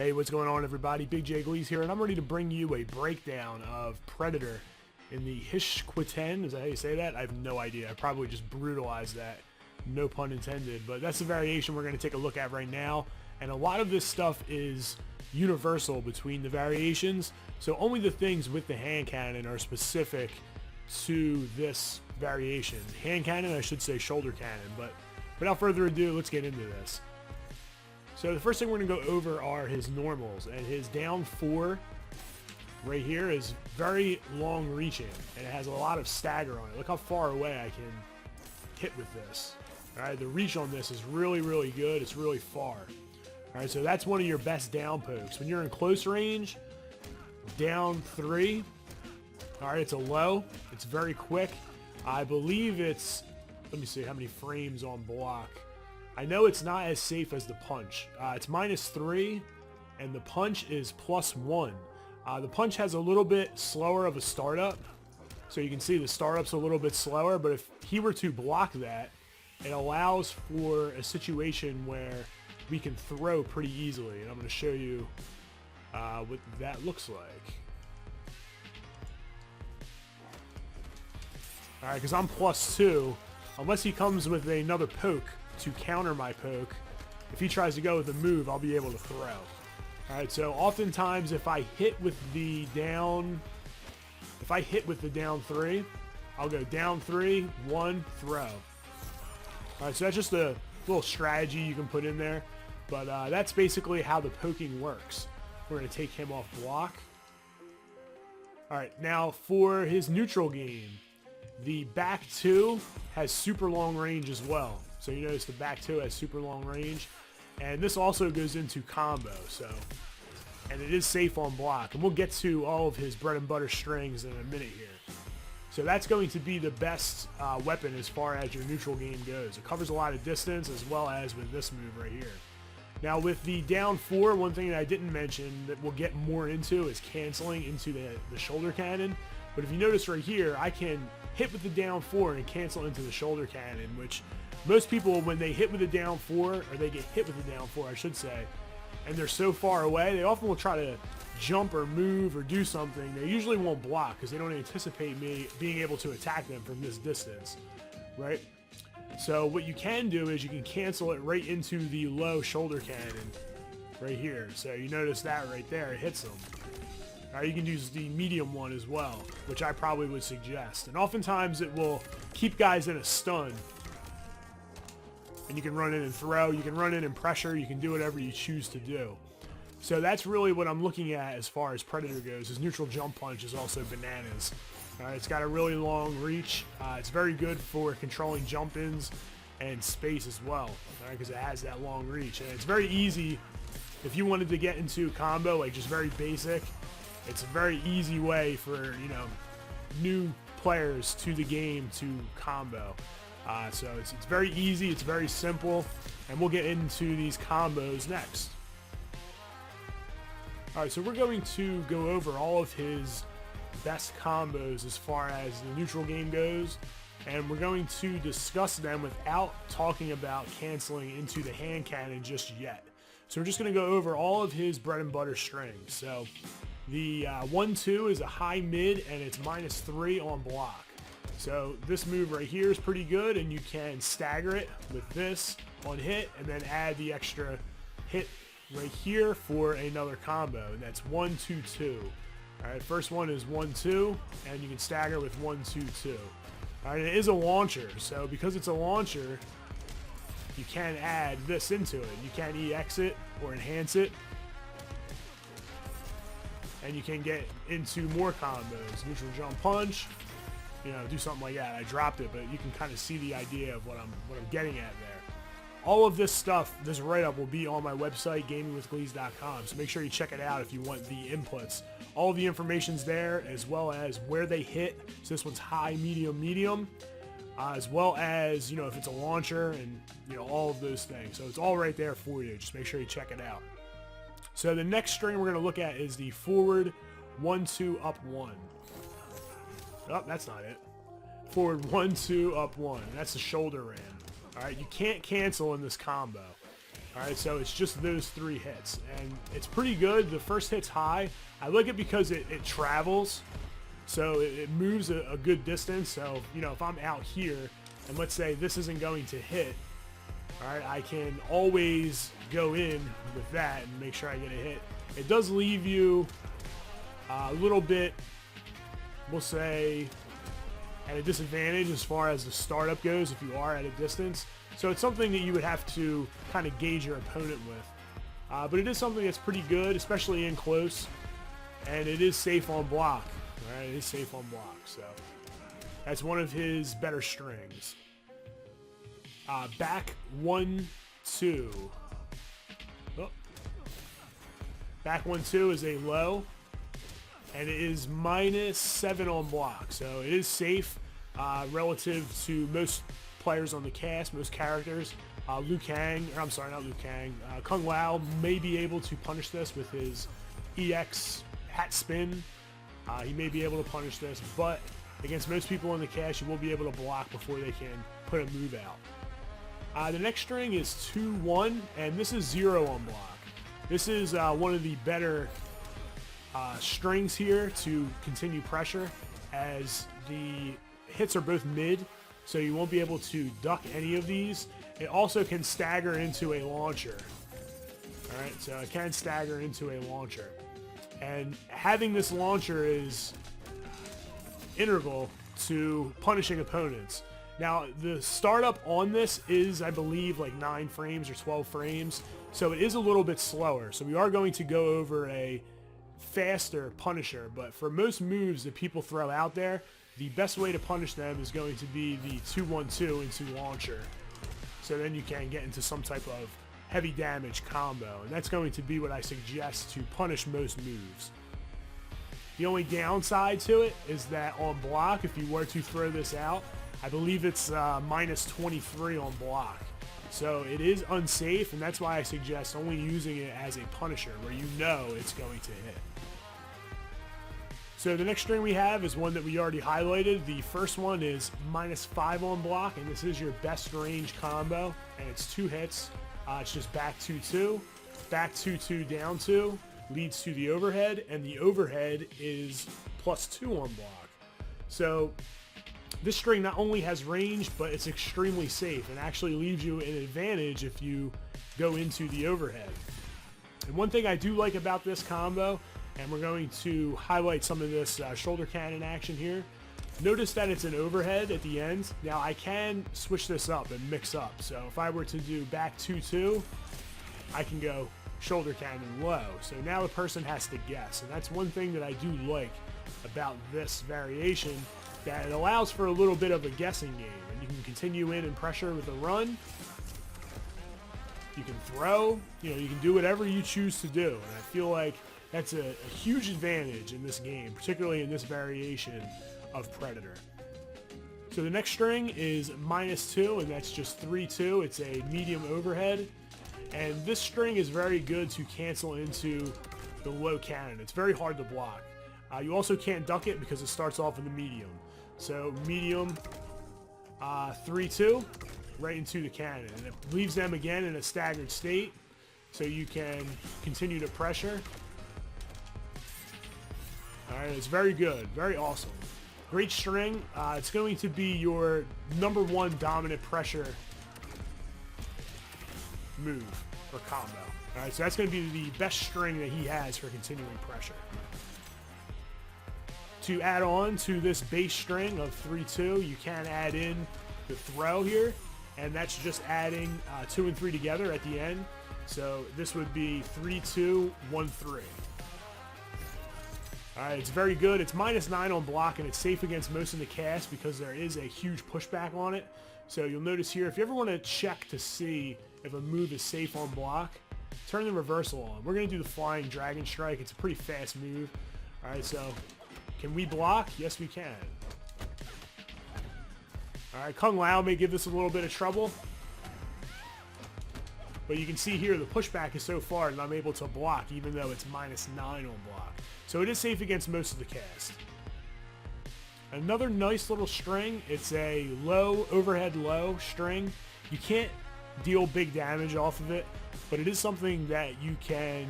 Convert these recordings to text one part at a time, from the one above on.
Hey, what's going on, everybody? Big J Gleez here, and I'm ready to bring you a breakdown of Predator in the Hish-QU-Ten. Is that how you say that? I have no idea. I probably just brutalized that. No pun intended. But that's the variation we're going to take a look at right now. And a lot of this stuff is universal between the variations. So only the things with the hand cannon are specific to this variation. Hand cannon, I should say shoulder cannon. But without further ado, let's get into this. So the first thing we're going to go over are his normals, and his down 4 right here is very long reaching, and it has a lot of stagger on it. Look how far away I can hit with this. Alright, the reach on this is really good. It's really far. Alright, so that's one of your best down pokes. When you're in close range, down 3, alright, it's a low. It's very quick. I believe it's, let me see how many frames on block. I know it's not as safe as the punch. It's -3, and the punch is +1. The punch has a little bit slower of a startup, so you can see the startup's a little bit slower, but if he were to block that, it allows for a situation where we can throw pretty easily, and I'm going to show you what that looks like. Alright, because I'm +2, unless he comes with another poke to counter my poke. If he tries to go with a move, I'll be able to throw. Alright, so oftentimes if I hit with the down 3, I'll go down 3, 1, throw. Alright, so that's just a little strategy you can put in there. But that's basically how the poking works. We're going to take him off block. Alright, now for his neutral game, the back 2 has super long range as well. So you notice the back 2 has super long range. And this also goes into combo, and it is safe on block. And we'll get to all of his bread and butter strings in a minute here. So that's going to be the best weapon as far as your neutral game goes. It covers a lot of distance, as well as with this move right here. Now with the down 4, one thing that I didn't mention that we'll get more into is canceling into the shoulder cannon. But if you notice right here, I can hit with the down 4 and cancel into the shoulder cannon, which most people, when they hit with the down 4, or they get hit with the down 4, I should say, and they're so far away, they often will try to jump or move or do something. They usually won't block because they don't anticipate me being able to attack them from this distance, right? So what you can do is you can cancel it right into the low shoulder cannon right here. So you notice that right there, it hits them. You can use the medium one as well, which I probably would suggest. And oftentimes it will keep guys in a stun. And you can run in and throw, you can run in and pressure, you can do whatever you choose to do. So that's really what I'm looking at as far as Predator goes. His neutral jump punch is also bananas. It's got a really long reach. It's very good for controlling jump-ins and space as well, because it has that long reach. And it's very easy if you wanted to get into combo, like just very basic. It's a very easy way for, new players to the game to combo. So it's very easy, it's very simple, and we'll get into these combos next. Alright, so we're going to go over all of his best combos as far as the neutral game goes, and we're going to discuss them without talking about canceling into the hand cannon just yet. So we're just going to go over all of his bread and butter strings. So the 1-2 is a high mid, and it's -3 on block. So this move right here is pretty good, and you can stagger it with this on hit, and then add the extra hit right here for another combo, and that's 1-2-2. Alright, first one is 1-2, and you can stagger with 1-2-2. Alright, it is a launcher, so because it's a launcher, you can add this into it. You can EX it or enhance it, and you can get into more combos. Neutral jump punch, do something like that. I dropped it, but you can kind of see the idea of what I'm getting at there. All of this stuff, this write-up, will be on my website, gamingwithgleez.com, so make sure you check it out if you want the inputs. All of the information's there, as well as where they hit. So this one's high, medium, medium, as well as, if it's a launcher, and, all of those things. So it's all right there for you. Just make sure you check it out. So the next string we're going to look at is the forward 1-2 up 1. Oh, that's not it. Forward 1-2 up 1. That's the shoulder ram. Alright, you can't cancel in this combo. All right, so it's just those 3 hits, and it's pretty good. The first hit's high. I like it because it travels, so it moves a good distance. So, you know, if I'm out here, and let's say this isn't going to hit, all right, I can always go in with that and make sure I get a hit. It does leave you a little bit, we'll say, at a disadvantage as far as the startup goes if you are at a distance. So it's something that you would have to kind of gauge your opponent with. But it is something that's pretty good, especially in close. And it is safe on block. All right, it is safe on block. So that's one of his better strings. Back 1, 2. Oh. Back 1, 2 is a low. And it is -7 on block. So it is safe relative to most players on the cast, most characters. Liu Kang, or I'm sorry, not Liu Kang. Kung Lao may be able to punish this with his EX hat spin. He may be able to punish this, but against most people in the cast, you will be able to block before they can put a move out. The next string is 2-1, and this is 0 on block. This is one of the better strings here to continue pressure, as the hits are both mid, so you won't be able to duck any of these. It also can stagger into a launcher. All right, so it can stagger into a launcher. And having this launcher is integral to punishing opponents. Now, the startup on this is, I believe, like 9 frames or 12 frames, so it is a little bit slower. So we are going to go over a faster punisher, but for most moves that people throw out there, the best way to punish them is going to be the 2-1-2 into launcher. So then you can get into some type of heavy damage combo, and that's going to be what I suggest to punish most moves. The only downside to it is that on block, if you were to throw this out, I believe it's -23 on block. So it is unsafe, and that's why I suggest only using it as a punisher where you know it's going to hit. So the next string we have is one that we already highlighted. The first one is -5 on block, and this is your best range combo, and it's 2 hits. It's just back 2-2, back 2-2, down 2, leads to the overhead, and the overhead is +2 on block. So this string not only has range, but it's extremely safe and actually leaves you an advantage if you go into the overhead. And one thing I do like about this combo, and we're going to highlight some of this shoulder cannon action here. Notice that it's an overhead at the end. Now I can switch this up and mix up. So if I were to do back 2-2, I can go shoulder cannon low. So now the person has to guess. And that's one thing that I do like about this variation, that it allows for a little bit of a guessing game. And you can continue in and pressure with a run. You can throw, you can do whatever you choose to do. And I feel like that's a huge advantage in this game, particularly in this variation of Predator. So the next string is -2, and that's just 3-2. It's a medium overhead. And this string is very good to cancel into the low cannon. It's very hard to block. You also can't duck it because it starts off in the medium. So medium, 3-2, right into the cannon. And it leaves them again in a staggered state, so you can continue to pressure. All right, it's very good, very awesome. Great string. It's going to be your #1 dominant pressure move or combo. All right, so that's going to be the best string that he has for continuing pressure. To add on to this base string of 3-2, you can add in the throw here, and that's just adding 2 and 3 together at the end. So this would be 3-2, 1-3. All right, it's very good. It's -9 on block, and it's safe against most of the cast because there is a huge pushback on it. So you'll notice here, if you ever want to check to see if a move is safe on block, turn the reversal on. We're going to do the Flying Dragon Strike. It's a pretty fast move. All right, so can we block? Yes, we can. All right, Kung Lao may give this a little bit of trouble. But you can see here the pushback is so far that I'm able to block, even though it's -9 on block. So it is safe against most of the cast. Another nice little string. It's a low, overhead low string. You can't deal big damage off of it, but it is something that you can,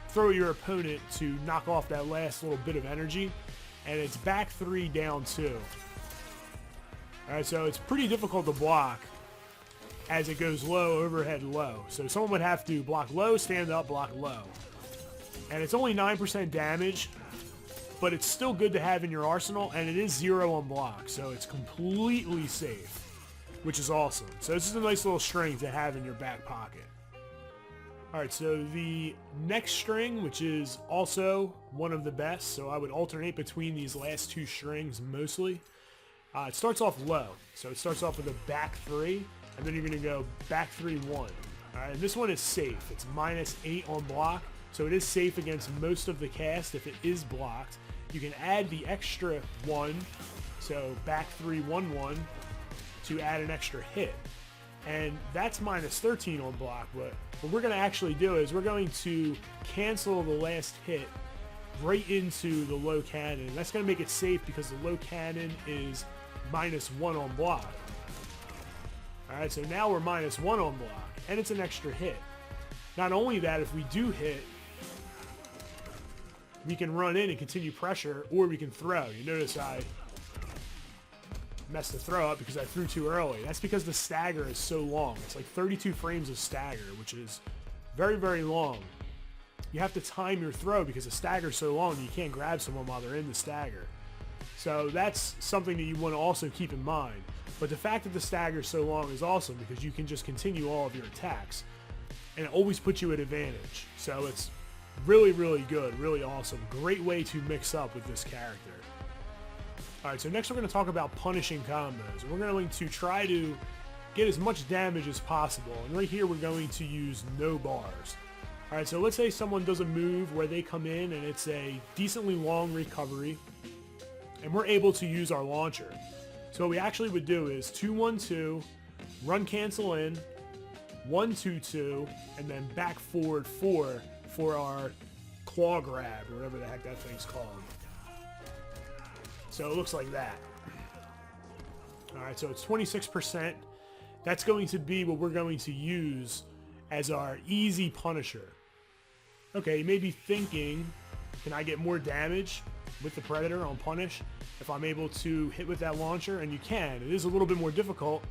throw at your opponent to knock off that last little bit of energy. And it's back 3, down 2. Alright, so it's pretty difficult to block as it goes low, overhead, low. So someone would have to block low, stand up, block low. And it's only 9% damage, but it's still good to have in your arsenal, and it is 0 on block, so it's completely safe, which is awesome. So this is a nice little string to have in your back pocket. Alright, so the next string, which is also one of the best, so I would alternate between these last 2 strings mostly. It starts off low, so it starts off with a back 3, and then you're going to go back 3, 1. Alright, and this one is safe. It's -8 on block, so it is safe against most of the cast if it is blocked. You can add the extra 1, so back 3, 1, 1, to add an extra hit. And that's -13 on block, but what we're going to actually do is we're going to cancel the last hit right into the low cannon. And that's going to make it safe because the low cannon is -1 on block. Alright, so now we're -1 on block, and it's an extra hit. Not only that, if we do hit, we can run in and continue pressure, or we can throw. You notice I messed the throw up because I threw too early. That's because the stagger is so long. It's like 32 frames of stagger, which is very, very long. You have to time your throw because the stagger is so long you can't grab someone while they're in the stagger. So that's something that you want to also keep in mind. But the fact that the stagger is so long is awesome because you can just continue all of your attacks, and it always puts you at advantage. So it's really, really good, really awesome. Great way to mix up with this character. Alright, so next we're going to talk about punishing combos. We're going to try to get as much damage as possible. And right here we're going to use no bars. Alright, so let's say someone does a move where they come in and it's a decently long recovery, and we're able to use our launcher. So what we actually would do is 2, 1, 2, run cancel in, 1, 2, 2, and then back forward 4 for our claw grab, or whatever the heck that thing's called. So it looks like that. Alright, so it's 26%. That's going to be what we're going to use as our easy punisher. Okay, you may be thinking, can I get more damage with the Predator on punish if I'm able to hit with that launcher? And you can. It is a little bit more difficult,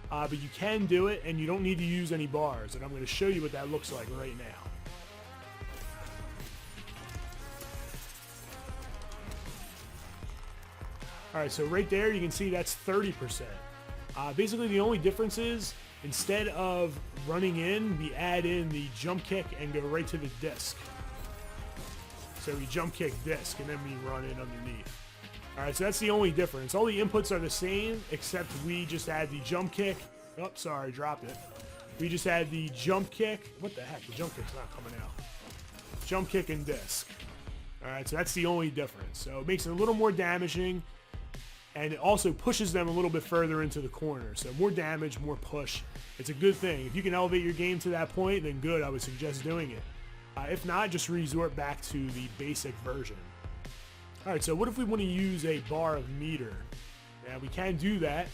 but you can do it, and you don't need to use any bars. And I'm going to show you what that looks like right now. Alright, so right there you can see that's 30%. Basically the only difference is, instead of running in, we add in the jump kick and go right to the disc. So we jump kick disc and then we run in underneath. Alright, so that's the only difference. All the inputs are the same, except we just add the jump kick. Oh, sorry, dropped it. We just add the jump kick. What the heck? The jump kick's not coming out. Jump kick and disc. Alright, so that's the only difference. So it makes it a little more damaging, and it also pushes them a little bit further into the corner. So more damage, more push. It's a good thing. If you can elevate your game to that point, then good. I would suggest doing it. If not, just resort back to the basic version. Alright, so what if we want to use a bar of meter? Yeah, we can do that,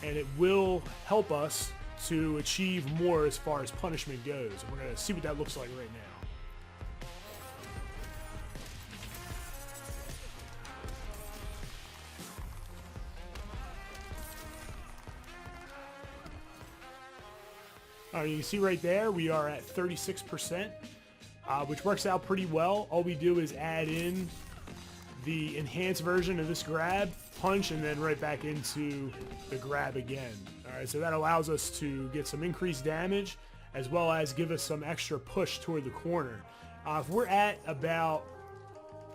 and it will help us to achieve more as far as punishment goes. And we're going to see what that looks like right now. You can see right there we are at 36%, which works out pretty well. All we do is add in the enhanced version of this grab, punch, and then right back into the grab again. Alright, so that allows us to get some increased damage as well as give us some extra push toward the corner. If we're at about,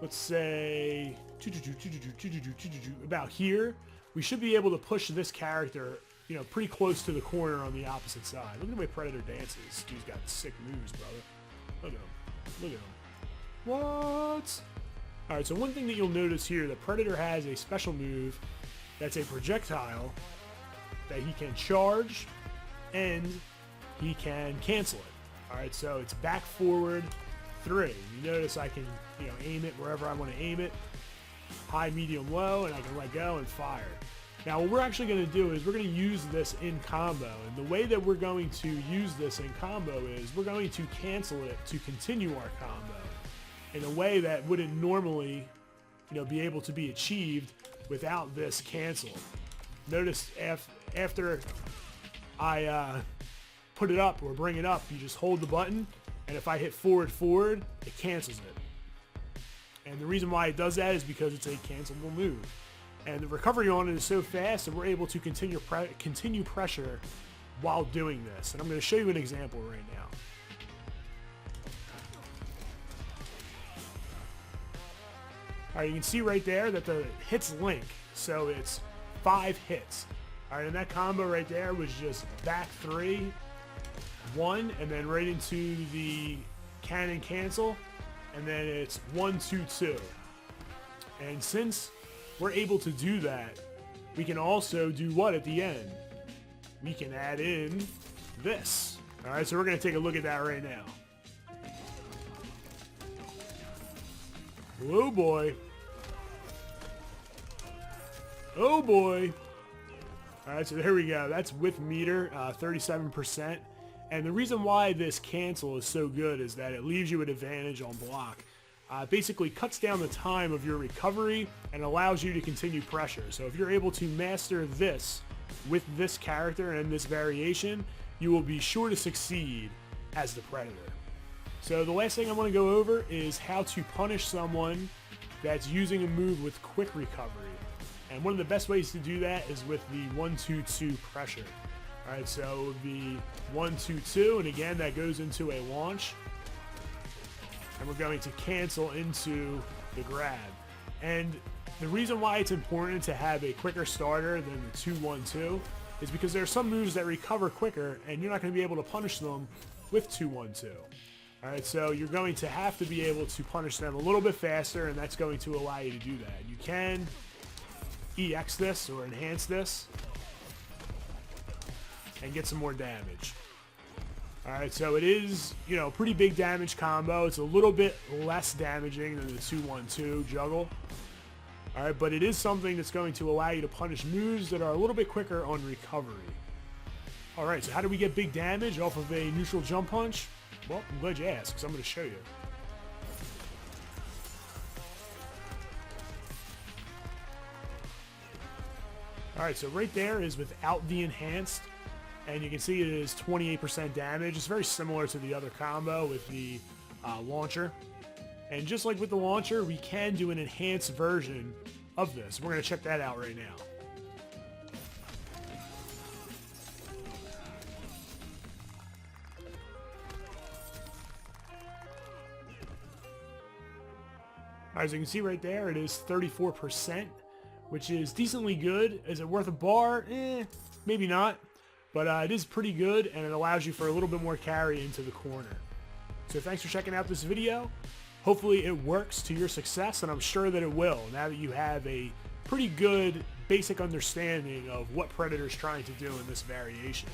let's say, about here, we should be able to push this character, you know, pretty close to the corner on the opposite side. Look at the way Predator dances. Dude's got sick moves, brother. Look at him. Look at him. What? Alright, so one thing that you'll notice here, the Predator has a special move that's a projectile that he can charge and he can cancel it. Alright, so it's back, forward, 3. You notice I can, aim it wherever I want to aim it. High, medium, low, and I can let go and fire. Now what we're actually going to do is we're going to use this in combo, and the way that we're going to use this in combo is we're going to cancel it to continue our combo in a way that wouldn't normally, be able to be achieved without this cancel. Notice after I put it up or bring it up, you just hold the button, and if I hit forward, it cancels it. And the reason why it does that is because it's a cancelable move. And the recovery on it is so fast that we're able to continue pressure while doing this. And I'm going to show you an example right now. All right, you can see right there that the hits link. So it's 5 hits. All right, and that combo right there was just back 3, 1, and then right into the cannon cancel. And then it's 1, 2, 2. And since we're able to do that, we can also do what at the end? We can add in this. All right, so we're going to take a look at that right now. Oh boy. Oh boy. All right, so there we go. That's with meter, 37%. And the reason why this cancel is so good is that it leaves you an advantage on block. Basically cuts down the time of your recovery and allows you to continue pressure. So if you're able to master this with this character and this variation, you will be sure to succeed as the Predator. So the last thing I want to go over is how to punish someone that's using a move with quick recovery. And one of the best ways to do that is with the 1, 2, 2 pressure. All right, so it would be 1, 2, 2, and again, that goes into a launch. And we're going to cancel into the grab. And the reason why it's important to have a quicker starter than the 2, 1, 2 is because there are some moves that recover quicker, and you're not going to be able to punish them with 2, 1, 2. All right, so you're going to have to be able to punish them a little bit faster, and that's going to allow you to do that. You can EX this or enhance this and get some more damage. All right, so it is, pretty big damage combo. It's a little bit less damaging than the 2, 1, 2 juggle. All right, but it is something that's going to allow you to punish moves that are a little bit quicker on recovery. All right, so how do we get big damage off of a neutral jump punch? Well, I'm glad you asked, because I'm going to show you. All right, so right there is without the enhanced, and you can see it is 28% damage. It's very similar to the other combo with the launcher. And just like with the launcher, we can do an enhanced version of this. We're going to check that out right now. As you can see right there, it is 34%, which is decently good. Is it worth a bar? Maybe not. But it is pretty good, and it allows you for a little bit more carry into the corner. So thanks for checking out this video. Hopefully it works to your success, and I'm sure that it will, now that you have a pretty good basic understanding of what Predator's trying to do in this variation.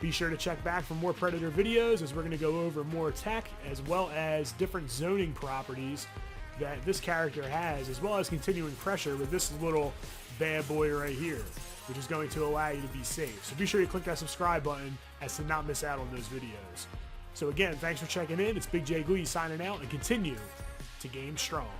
Be sure to check back for more Predator videos, as we're going to go over more tech, as well as different zoning properties that this character has, as well as continuing pressure with this little bad boy right here, which is going to allow you to be safe. So be sure you click that subscribe button as to not miss out on those videos. So again, thanks for checking in. It's Big J Gleez signing out, and continue to game strong.